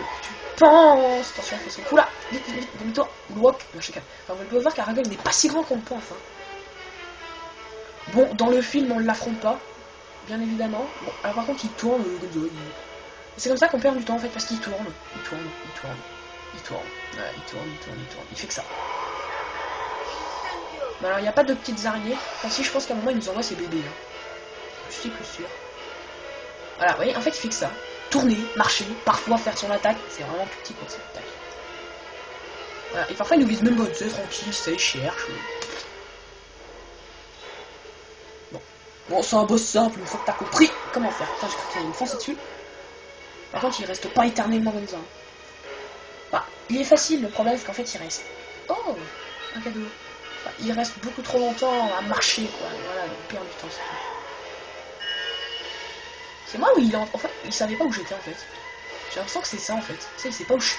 penses. Attention, il faut son coup là. Vite, demi-tour. Walk. Non, je sais pas. Enfin, vous pouvez voir qu'Aragog n'est pas si grand qu'on le pense. Hein. Bon, dans le film, on ne l'affronte pas. Bien évidemment. Bon, alors par contre, il tourne comme ça. C'est comme ça qu'on perd du temps, en fait, parce qu'il tourne. Il tourne. Ouais, il tourne. Il fait que ça. Bon, alors, il n'y a pas de petites araignées. Enfin, si, je pense qu'à un moment, il nous envoie ses bébés. Hein. Je suis plus sûr. Voilà, vous voyez, en fait, il fait que ça. Tourner, marcher, parfois faire son attaque. C'est vraiment tout petit quand c'est attaque. Voilà, et parfois, il nous vise même pas, tu sais, tranquille, ça, il cherche. Bon, c'est un boss simple, une fois que t'as compris comment faire. Putain, j'ai cru qu'il y avait une fonce dessus. Par contre, il reste pas éternellement comme ça. Bah, il est facile, le problème, c'est qu'en fait, il reste... Oh, un cadeau. Bah, il reste beaucoup trop longtemps à marcher, quoi. Et voilà, il perd du temps, c'est tout. C'est moi ou il est en fait, il savait pas où j'étais en fait. J'ai l'impression que c'est ça en fait. Tu sais, il sait pas où je suis.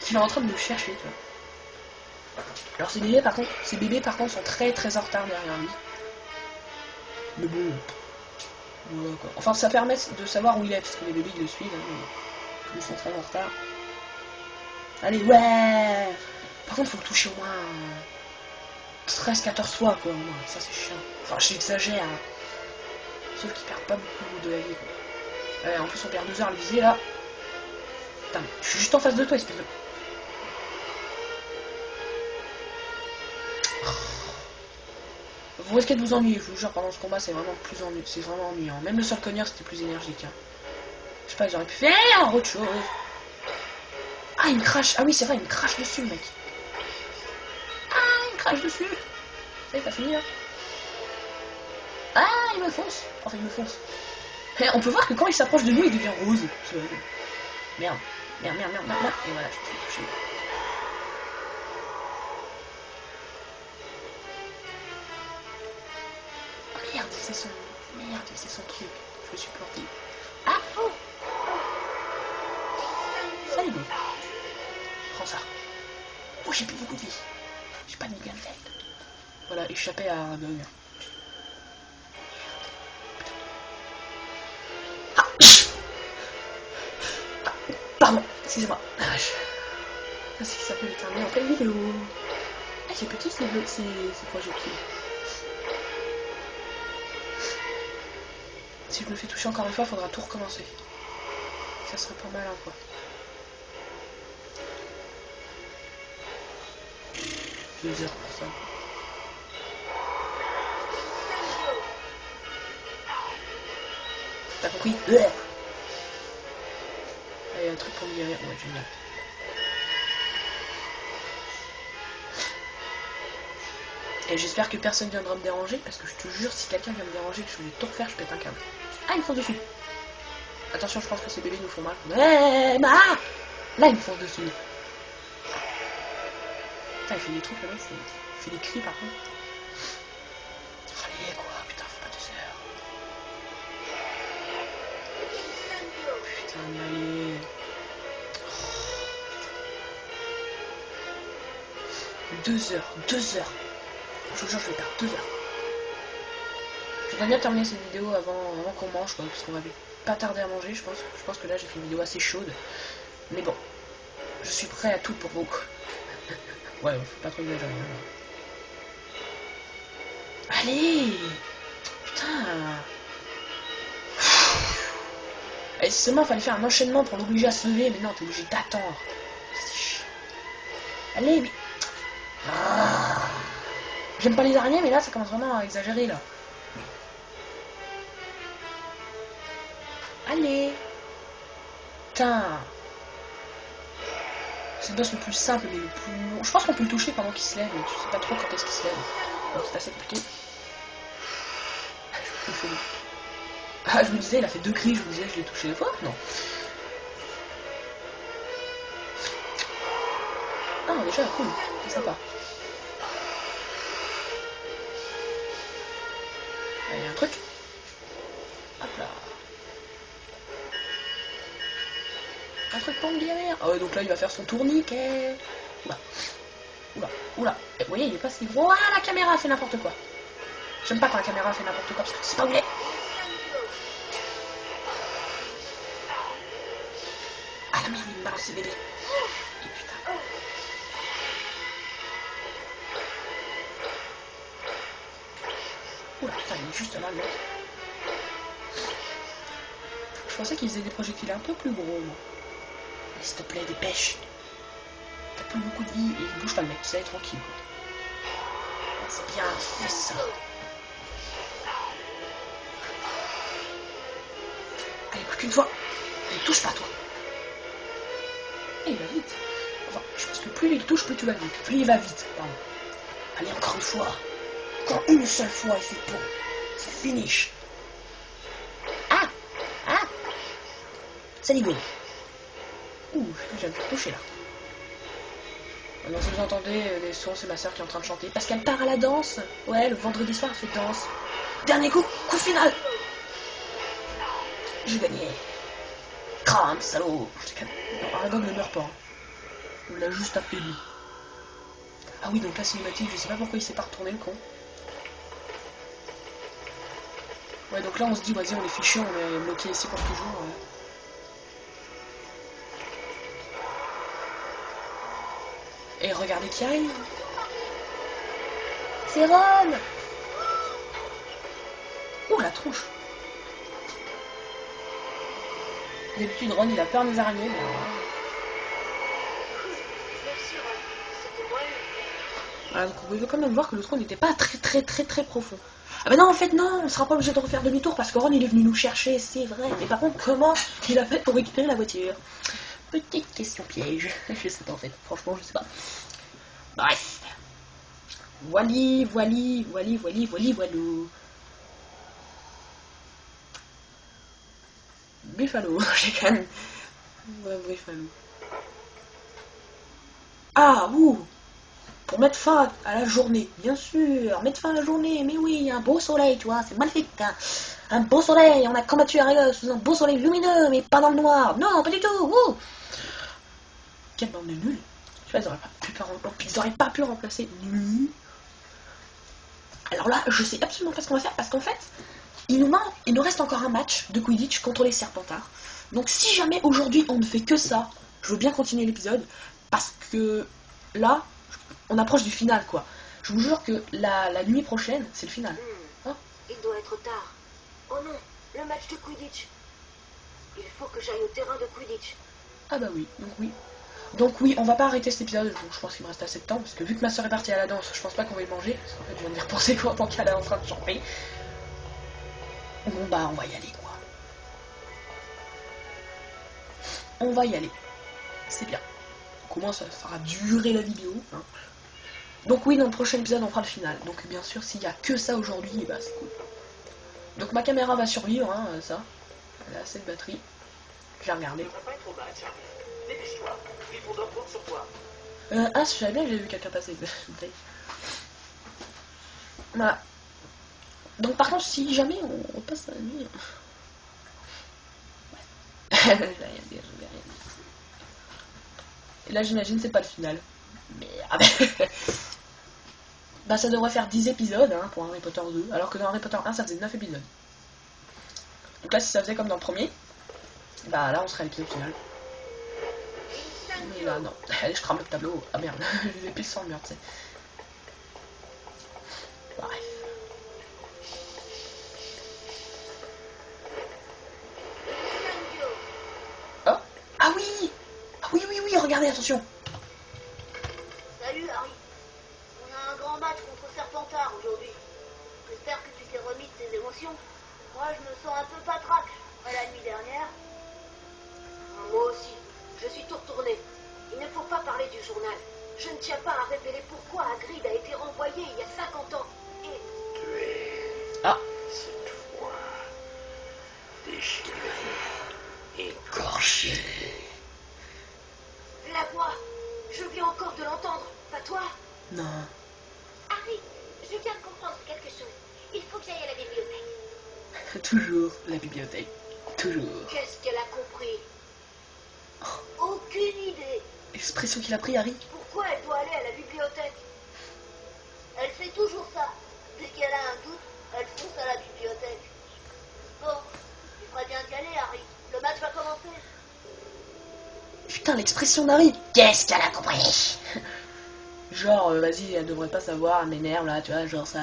Il est en train de me chercher, tu vois. Alors ces bébés par contre sont très très en retard derrière lui. Mais bon. Voilà quoi. Enfin ça permet de savoir où il est, parce que les bébés ils le suivent, hein, ils sont très en retard. Allez, ouais. Par contre faut le toucher au moins 13-14 fois quoi au moins. Ça c'est chiant. Enfin j'exagère. Hein. Sauf qu'il perd pas beaucoup de la vie quoi. Ouais, en plus on perd 2 heures à le viser là. Putain, je suis juste en face de toi, espèce de... Vous risquez de vous ennuyer, je vous jure, pendant ce combat c'est vraiment plus ennuyeux, c'est vraiment ennuyant. Même le seul cogneur c'était plus énergique. Hein. Je sais pas, ils auraient pu faire autre chose. Ah, il me crache, ah oui c'est vrai, il me crache dessus mec. Ah, il me crache dessus. Ça y est, t'as fini là. Ah, il me fonce. Enfin, il me fonce. Et on peut voir que quand il s'approche de nous, il devient rose. Merde. Merde. Et voilà, je me suis touché. Merde, c'est son... Merde, c'est son truc. Je me suis planté. Ah, oh. Salut, go. Prends ça. Oh, j'ai plus beaucoup de vie. J'ai pas de gun fait. Voilà, échappé à un bug. Ah, pardon, excusez-moi. C'est ce qui s'appelle éternuer en pleine vidéo. Ah, c'est petit ces projectiles. Si je me fais toucher encore une fois, il faudra tout recommencer. Ça serait pas mal, hein, quoi. Je vais dire pour ça. T'as compris? Ah, il y a un truc pour me guérir. Ouais, génial. Et j'espère que personne viendra me déranger, parce que je te jure, si quelqu'un vient me déranger, que je vais tout refaire, je pète un câble. Ah, il me fonce dessus. Attention, je pense que ces bébés nous font mal. Ouais, ah, là, il me fonce dessus. Putain, il fait des trucs, le mec, il fait des cris, par contre. Allez, quoi, putain, faut pas 2 heures. Putain, mais allez. Oh, 2 heures, 2 heures. Je vous jure, je vais perdre 2 heures. Je voudrais bien terminer cette vidéo avant qu'on mange, quoi, parce qu'on va pas tarder à manger, je pense. Je pense que là, j'ai fait une vidéo assez chaude. Mais bon, je suis prêt à tout pour vous. Ouais, faut pas trop exagérer. Allez! Putain! Et si seulement il fallait faire un enchaînement pour l'obliger à se lever, mais non, t'es obligé d'attendre. Allez, mais... Ah. J'aime pas les araignées, mais là, ça commence vraiment à exagérer, là. Allez! Putain! C'est le boss le plus simple, mais le plus long. Je pense qu'on peut le toucher pendant qu'il se lève, mais je sais pas trop quand est-ce qu'il se lève. Donc c'est assez compliqué. Ah, je me disais, il a fait 2 cris, je me disais, je l'ai touché 2 fois? Non. Ah, déjà, cool, c'est sympa. Il y a un truc. Hop là. Un truc pour me guérir. Ah ouais, donc là, il va faire son tourniquet. Oula. Et vous voyez, il est pas si gros. Ah, la caméra fait n'importe quoi. J'aime pas quand la caméra fait n'importe quoi, parce que c'est pas où il est. Ah la merde, il me balance ses bébés. Et putain. Oula, putain, il est juste là, le mec. Je pensais qu'il faisait des projectiles un peu plus gros, moi. Mais s'il te plaît, dépêche. T'as plus beaucoup de vie et il bouge pas, le mec. Ça va être tranquille, quoi. C'est bien, fais ça. Allez, plus qu'une fois. Ne touche pas, toi. Et il va vite. Enfin, je pense que plus il touche, plus tu vas vite. Plus il va vite, pardon. Allez, encore une fois. Encore une seule fois et c'est bon. C'est finish. Ah! Salut, go. Ouh, j'ai un peu touché là. Alors, si vous entendez les sons, c'est ma soeur qui est en train de chanter. Parce qu'elle part à la danse. Ouais, le vendredi soir, elle fait danse. Dernier coup final. J'ai gagné. Crame, salaud. Aragog ne meurt pas. On l'a juste affaibli. Ah oui, donc la cinématique, je sais pas pourquoi il s'est pas retourné, le con. Ouais, donc là, on se dit, vas-y, on est fichus, on est bloqué ici pour toujours. Ouais. Et regardez qui arrive. C'est Ron. Ouh, la tronche. D'habitude, Ron, il a peur des araignées, mais... Voilà, donc vous pouvez quand même voir que le trou n'était pas très profond. Ah bah non, en fait, non, on sera pas obligé de refaire demi-tour parce que Ron, il est venu nous chercher, c'est vrai. Mais par contre, comment il a fait pour récupérer la voiture? Petite question piège. Je sais pas, en fait. Franchement, je sais pas. Bref. Voilou. Buffalo, j'ai quand même... Ouais, Buffalo. Ah, ouh. Pour mettre fin à la journée, bien sûr, mettre fin à la journée, mais oui, un beau soleil, tu vois, c'est magnifique, hein. Un beau soleil, on a combattu Aragos sous un beau soleil lumineux, mais pas dans le noir, non, pas du tout, ouh. Quelle bande de nuls. Tu vois, ils auraient pas pu remplacer nul. Alors là, je sais absolument pas ce qu'on va faire, parce qu'en fait, il nous reste encore un match de Quidditch contre les Serpentards. Donc si jamais aujourd'hui on ne fait que ça, je veux bien continuer l'épisode, parce que là, on approche du final, quoi. Je vous jure que la nuit prochaine, c'est le final. Hein? Il doit être tard. Oh non, le match de Quidditch. Il faut que j'aille au terrain de Quidditch. Ah bah oui, donc oui. Donc oui, on va pas arrêter cet épisode, donc je pense qu'il me reste assez de temps, parce que vu que ma soeur est partie à la danse, je pense pas qu'on va y manger, parce qu'en fait je viens de y repenser quoi, tant qu'elle est en train de chanter. Bon bah on va y aller, quoi. On va y aller. C'est bien. Comment ça fera durer la vidéo, hein. Donc oui, dans le prochain épisode, on fera le final. Donc bien sûr, s'il y a que ça aujourd'hui, bah c'est cool. Donc ma caméra va survivre, hein, ça. Elle a assez de batterie. J'ai regardé. Dépêche-toi, Gryffondor compte sur toi. Ah, je savais bien que j'ai vu quelqu'un passer. Voilà. Donc par contre, si jamais on passe la nuit... Ouais. Je vais rien dire, je vais rien dire. Et là, j'imagine, c'est pas le final. Merde. Bah ça devrait faire 10 épisodes, hein, pour Harry Potter 2, alors que dans Harry Potter 1, ça faisait 9 épisodes. Donc là, si ça faisait comme dans le premier, bah là, on serait à l'épisode final. Mais là, non. Allez, je crame le tableau. Ah merde, j'ai des piles sur le mur, tu sais. Bref. Oh. Ah oui. Ah oui, oui, oui, regardez, attention. Salut Harry. On a un grand match contre Serpentard aujourd'hui. J'espère que tu t'es remis de tes émotions. Moi, je me sens un peu patraque après la nuit dernière. Moi aussi. Je suis tout retourné. Il ne faut pas parler du journal. Je ne tiens pas à révéler pourquoi Hagrid a été renvoyé il y a 50 ans. Et... Tu es Ah. cette fois déchiré, écorché. La voix. Je viens encore de l'entendre. Pas toi? Non. Harry, je viens de comprendre quelque chose. Il faut que j'aille à la bibliothèque. Toujours la bibliothèque. Toujours. Qu'est-ce qu'elle a compris? Aucune idée. Expression qu'il a pris, Harry. Pourquoi elle doit aller à la bibliothèque? Elle fait toujours ça. Dès qu'elle a un doute, elle fonce à la bibliothèque. Bon, tu ferais bien d'y aller, Harry. Le match va commencer. Putain, l'expression d'Harry. Qu'est-ce qu'elle a compris? Genre, vas-y, elle devrait pas savoir, elle m'énerve là, tu vois, genre ça.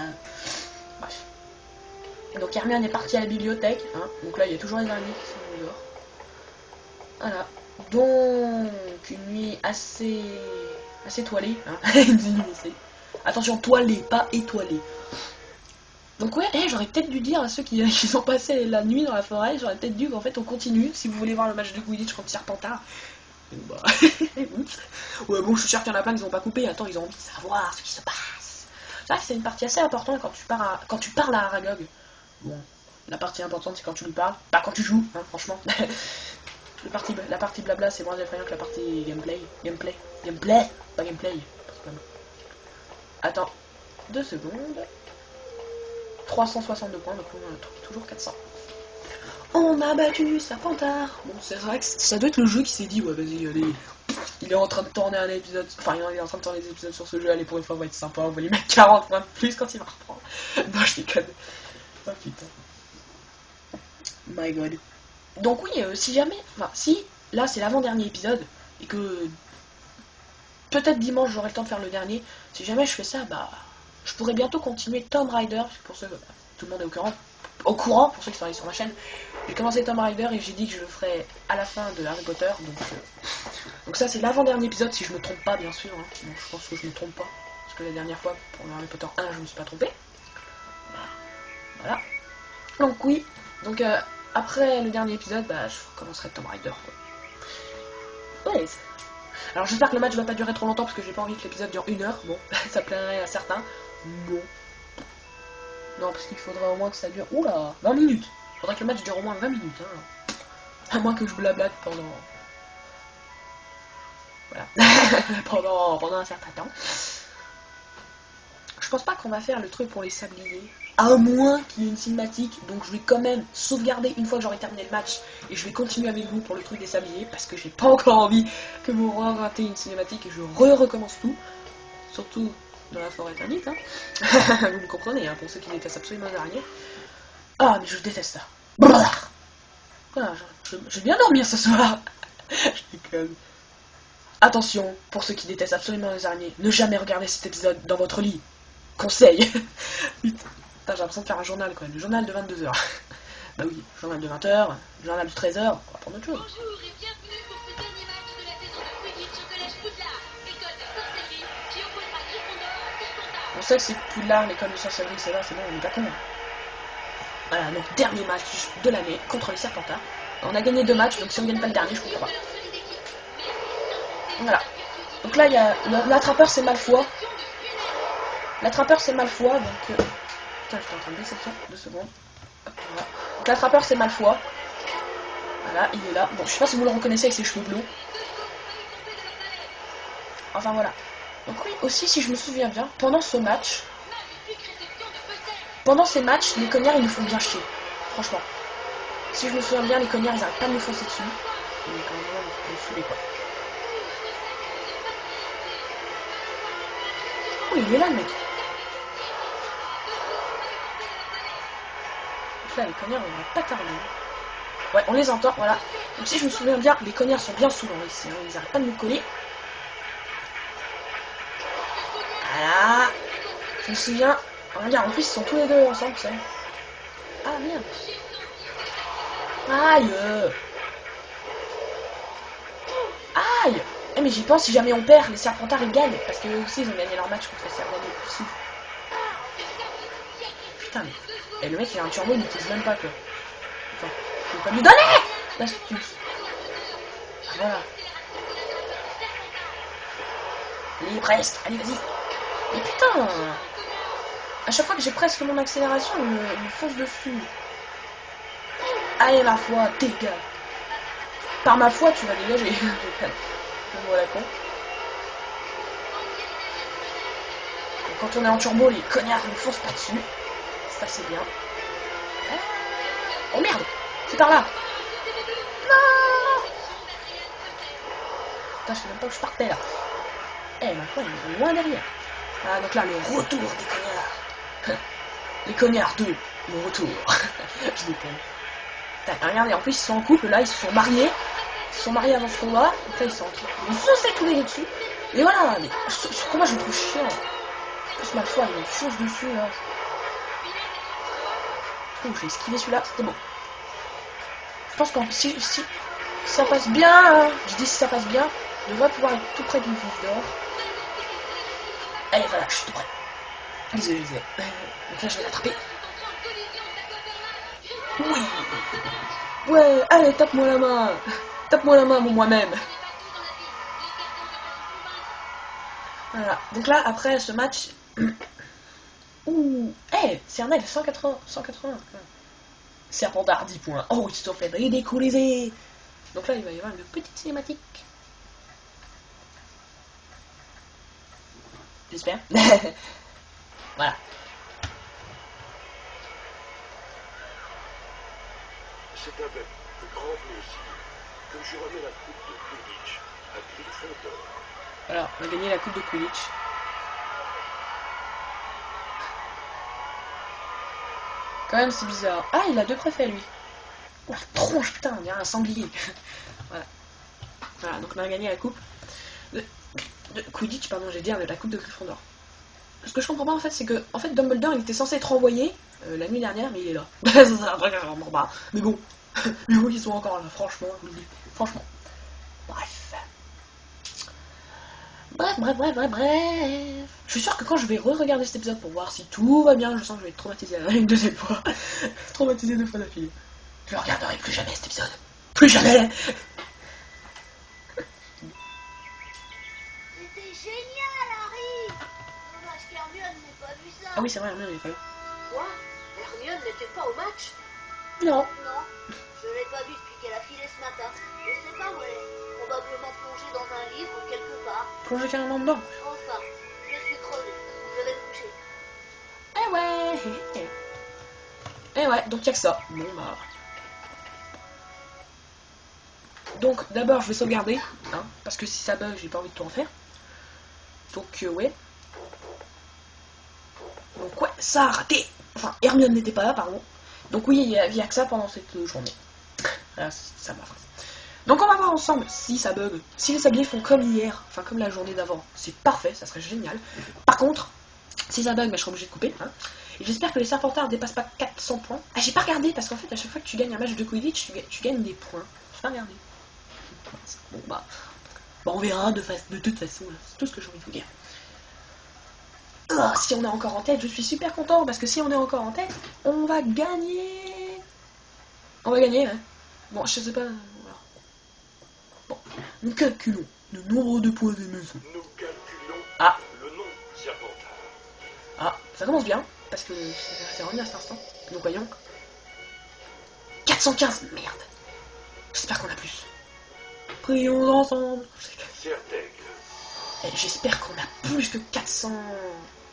Bref. Donc Hermione est partie à la bibliothèque, hein. Donc là, il y a toujours les araignées qui sont dehors. Voilà. Donc, une nuit assez toilée, hein. Attention, toilée, pas étoilée. Donc ouais, j'aurais peut-être dû dire à ceux qui sont passés la nuit dans la forêt, j'aurais peut-être dû qu'en fait on continue, si vous voulez voir le match de Quidditch contre Serpentard. Bon bah, oups. Ouais bon, je suis sûr qu'il y en a plein qui n'ont pas coupé, attends, ils ont envie de savoir ce qui se passe. C'est vrai que c'est une partie assez importante quand tu parles à Aragog. Bon, la partie importante c'est quand tu lui parles, pas quand tu joues, hein, franchement. La partie blabla c'est moins effrayant que la partie gameplay, pas gameplay. Attends, 2 secondes. 362 points, donc on a toujours 400. On a battu Serpentard. Bon, c'est vrai que ça doit être le jeu qui s'est dit, ouais, vas-y, allez. Il est en train de tourner un épisode, enfin, il est en train de tourner des épisodes sur ce jeu, allez, pour une fois, on va être sympa, on va lui mettre 40 points de plus quand il va reprendre. Non, je déconne. Oh putain. My god. Donc, oui, si jamais, enfin, si, là, c'est l'avant-dernier épisode, et que peut-être dimanche j'aurai le temps de faire le dernier, si jamais je fais ça, bah, je pourrais bientôt continuer Tomb Raider, pour ceux, tout le monde est au courant, pour ceux qui sont allés sur ma chaîne. J'ai commencé Tomb Raider et j'ai dit que je le ferais à la fin de Harry Potter, donc ça c'est l'avant-dernier épisode si je me trompe pas bien sûr, hein. Bon, je pense que je me trompe pas, parce que la dernière fois pour Harry Potter 1 je me suis pas trompé. Voilà. Donc oui, donc après le dernier épisode, bah je recommencerai Tomb Raider, quoi. Ouais. Alors j'espère que le match va pas durer trop longtemps parce que j'ai pas envie que l'épisode dure 1 heure, bon, ça plairait à certains. Bon. Non, parce qu'il faudrait au moins que ça dure... Oula, 20 minutes. Faudrait que le match dure au moins 20 minutes, hein. À moins que je blablate pendant... Voilà. pendant un certain temps. Je pense pas qu'on va faire le truc pour les sabliers. À moins qu'il y ait une cinématique. Donc je vais quand même sauvegarder une fois que j'aurai terminé le match. Et je vais continuer avec vous pour le truc des sabliers. Parce que j'ai pas encore envie que vous ratez une cinématique et je recommence tout. Surtout dans la forêt interdite. Hein. Vous me comprenez, hein, pour ceux qui détestent absolument les araignées. Ah, mais je déteste ça. Ah, je vais bien dormir ce soir. Je déconne. Attention, pour ceux qui détestent absolument les araignées, ne jamais regarder cet épisode dans votre lit. Conseil. Putain, j'ai l'impression de faire un journal quand même. Le journal de 22h. Bah oui, journal de 20h, journal de 13h, on va prendre autre chose. Bonjour et bienvenue pour ce dernier match de la saison de Quidditch au collège Poudlard, école de sorcellerie qui opposera Gryffondor à Serpentard. On sait que c'est Poudlard, l'école de sorcellerie, c'est là, c'est bon, on est pas con. Voilà, donc dernier match de l'année contre les Serpentards. On a gagné 2 matchs, donc si on gagne pas le dernier, je comprends pas. Voilà. Donc là, il y a l'attrapeur, c'est Malfoy. L'attrapeur, c'est Malfoy, donc... Putain, j'étais en train de baisser ça, 2 secondes. Hop, voilà. Donc l'attrapeur, c'est Malfoy. Voilà, il est là. Bon, je sais pas si vous le reconnaissez avec ses cheveux blonds. Enfin, voilà. Donc oui, aussi, si je me souviens bien, pendant ce match... Pendant ces matchs, les cognards, ils nous font bien chier. Franchement. Si je me souviens bien, les cognards, ils arrêtent pas de nous foncer dessus. Ils quand même me saouler, quoi. Oh, il est là, le mec. Donc là, les cognards, on va pas tarder. Ouais, on les entend, voilà. Donc si je me souviens bien, les cognards sont bien saoulants ici. Hein. Ils arrêtent pas de nous coller. Voilà. Je me souviens... Regarde, en plus, ils sont tous les deux ensemble, ça. Ah, merde. Aïe. Aïe. Eh, mais j'y pense, si jamais on perd, les Serpentards, ils gagnent. Parce que eux aussi, ils ont gagné leur match contre les Serpentards. Putain, mais... Et le mec, il a un turbo, il n'utilise même pas, quoi. Enfin, je vais pas lui donner l'astuce. Ah, voilà. Allez, presque. Allez, vas-y. Mais putain. À chaque fois que j'ai presque mon accélération, il me fonce dessus. Allez, ma foi, dégage. Par ma foi, tu vas dégager. Je vois la con. Donc, quand on est en turbo, les cognards ne foncent pas dessus. Ça, c'est bien. Oh merde, c'est par là. Non. Putain, je sais même pas où je partais là. Eh, ma foi, il est loin derrière. Ah, donc là, le retour des cognards. Les cognards 2, mon retour. Je déconne. Regardez, en plus ils sont en couple, là ils se sont mariés. Ils se sont mariés avant ce combat. Donc là ils sont en couple. Ils fonçaient tous les deux dessus. Et voilà, mais ce combat je le trouve chiant. En plus ma foi, il me fonce dessus là. Oh, j'ai esquivé celui-là, c'était bon. Je pense que si ça passe bien, hein, je dis si ça passe bien, je devrais pouvoir être tout près d'une vif d'or. Allez, voilà, je suis tout près. Désolé. Donc là, je vais l'attraper. Oui. Ouais, allez, tape-moi la main. Tape-moi la main, moi-même. Voilà. Donc là, après ce match... Ouh. Eh, Cernel, 180. Serpentard, 10 points. Oh, il se fait ridiculiser. Donc là, il va y avoir une petite cinématique. J'espère. Voilà. C'est avec grand plaisir que je remets la coupe de Quidditch à Gryffondor. Alors, on a gagné la coupe de Quidditch. Quand même, c'est bizarre. Ah, il a 2 préfets, lui. Oh, la tronche, putain, on dirait un sanglier. Voilà. Voilà, donc on a gagné la coupe de Quidditch, pardon, j'ai dit la coupe de Gryffondor. Ce que je comprends pas en fait, c'est que en fait Dumbledore il était censé être envoyé la nuit dernière, mais il est là. C'est un truc que je comprends pas. Mais bon, mais oui, ils sont encore là, franchement, je vous le dis. Franchement. Bref. Je suis sûr que quand je vais re-regarder cet épisode pour voir si tout va bien, je sens que je vais être traumatisé une deuxième fois. Traumatisé 2 fois d'affilée. Je ne regarderai plus jamais cet épisode. Plus jamais. C'était génial, Harry. Dommage qu'Hermione n'ait pas vu ça. Ah oui, c'est vrai, Hermione n'est pas là. Quoi? Hermione n'était pas au match? Non. Non, je l'ai pas vu depuis qu'elle a filé ce matin. Je sais pas où elle est. Probablement plongée dans un livre quelque part. Plonger carrément dedans. Enfin, je suis crevée. Je vais me coucher. Eh ouais. Eh ouais, donc y'a que ça. Bon bah. Donc d'abord je vais sauvegarder, hein, parce que si ça bug j'ai pas envie de tout en faire. Donc ouais. Donc ouais, ça a raté. Enfin, Hermione n'était pas là, pardon. Donc oui, il y a que ça pendant cette journée. Voilà, ça m'a fait. Donc on va voir ensemble si ça bug. Si les sabliers font comme hier, enfin comme la journée d'avant, c'est parfait, ça serait génial. Par contre, si ça bug, bah, je serai obligé de couper. Hein. Et j'espère que les Serpentards ne dépassent pas 400 points. Ah, j'ai pas regardé parce qu'en fait, à chaque fois que tu gagnes un match de Quidditch, tu gagnes des points. J'ai pas regardé. Bon bah, on verra de toute façon, c'est tout ce que j'ai envie de vous dire. Oh, si on est encore en tête, je suis super content parce que si on est encore en tête, on va gagner. On va gagner, hein. Bon, je sais pas. Voilà. Bon, nous calculons le nombre de points des maisons. Nous calculons le nom Serpentard. Ah, ça commence bien parce que c'est revenu à cet instant. Nous voyons 415, merde. J'espère qu'on a plus. Prions ensemble. Certègue. J'espère qu'on a plus que 400.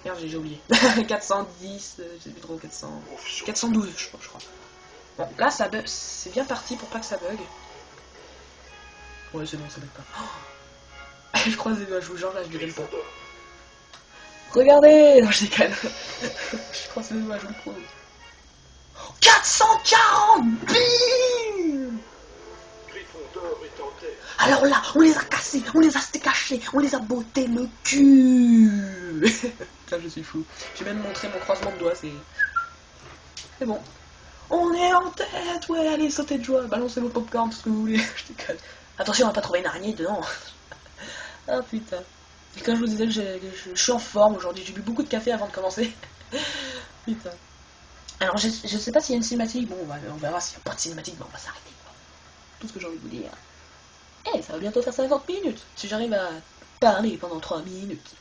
Merde, j'ai oublié. 410, je sais plus trop, 400. 412, je crois. Bon, là, ça bug. C'est bien parti pour pas que ça bug. Ouais, c'est bon, ça bug pas. Oh, je croise les doigts, je vous jure, là, je déconne pas. Regardez. Non, je déconne. Je croise les doigts, je vous le prouve. 440. Bim. Gryffondor est en tête. Alors là, on les a cassés, on les a cachés, on les a bottés le cul. Là, je suis fou. J'ai même montré mon croisement de doigts, c'est bon. On est en tête, ouais, allez, sautez de joie, balancez vos popcorn, tout ce que vous voulez. Je déconne. Attention, on va pas trouver une araignée dedans. Ah putain. Et comme je vous disais, je suis en forme aujourd'hui, j'ai bu beaucoup de café avant de commencer. Putain. Alors, je sais pas s'il y a une cinématique, bon, on verra s'il n'y a pas de cinématique, mais on va s'arrêter. Tout ce que j'ai envie de vous dire. Eh, ça va bientôt faire 50 minutes, si j'arrive à parler pendant 3 minutes.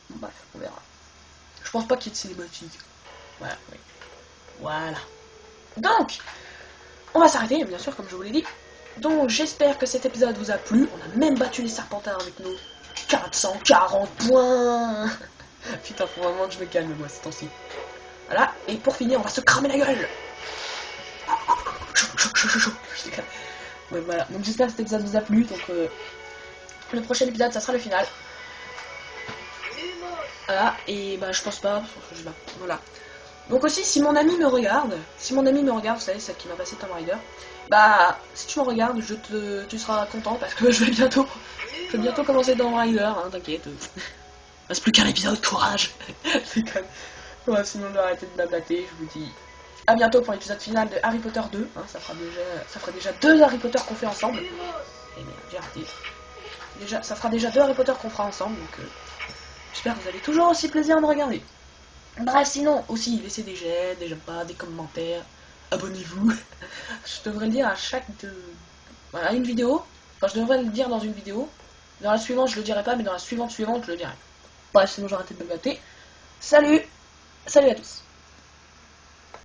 Bref, on verra. Je pense pas qu'il y ait de cinématique. Voilà, oui. Voilà. Donc, on va s'arrêter, bien sûr, comme je vous l'ai dit. Donc, j'espère que cet épisode vous a plu. On a même battu les Serpentards avec nos 440 points. Putain, faut vraiment que je me calme, moi, ces temps-ci. Voilà, et pour finir, on va se cramer la gueule. Chaud. Ouais, voilà, donc j'espère que cet épisode vous a plu. Donc, le prochain épisode, ça sera le final. Voilà, et bah, je pense pas. Voilà. Donc aussi, si mon ami me regarde, vous savez, celle qui m'a passé Tomb Raider, bah, si tu me regardes, tu seras content parce que je vais bientôt commencer Tomb Raider, hein, t'inquiète. Reste plus qu'un épisode, courage. C'est quand même... Ouais, sinon je vais arrêter de blablater, je vous dis à bientôt pour l'épisode final de Harry Potter 2, hein, ça fera déjà 2 Harry Potter qu'on fait ensemble. Et merde, j'ai raté. Ça fera déjà 2 Harry Potter qu'on fera ensemble, donc j'espère que vous avez toujours aussi plaisir à me regarder. Bref, sinon, aussi, laissez des j'aime, des j'aime pas, des commentaires, abonnez-vous. Je devrais le dire à chaque voilà, une vidéo. Enfin, je devrais le dire dans une vidéo. Dans la suivante, je le dirai pas, mais dans la suivante, je le dirai. Bref, sinon, j'arrête de me battre. Salut à tous.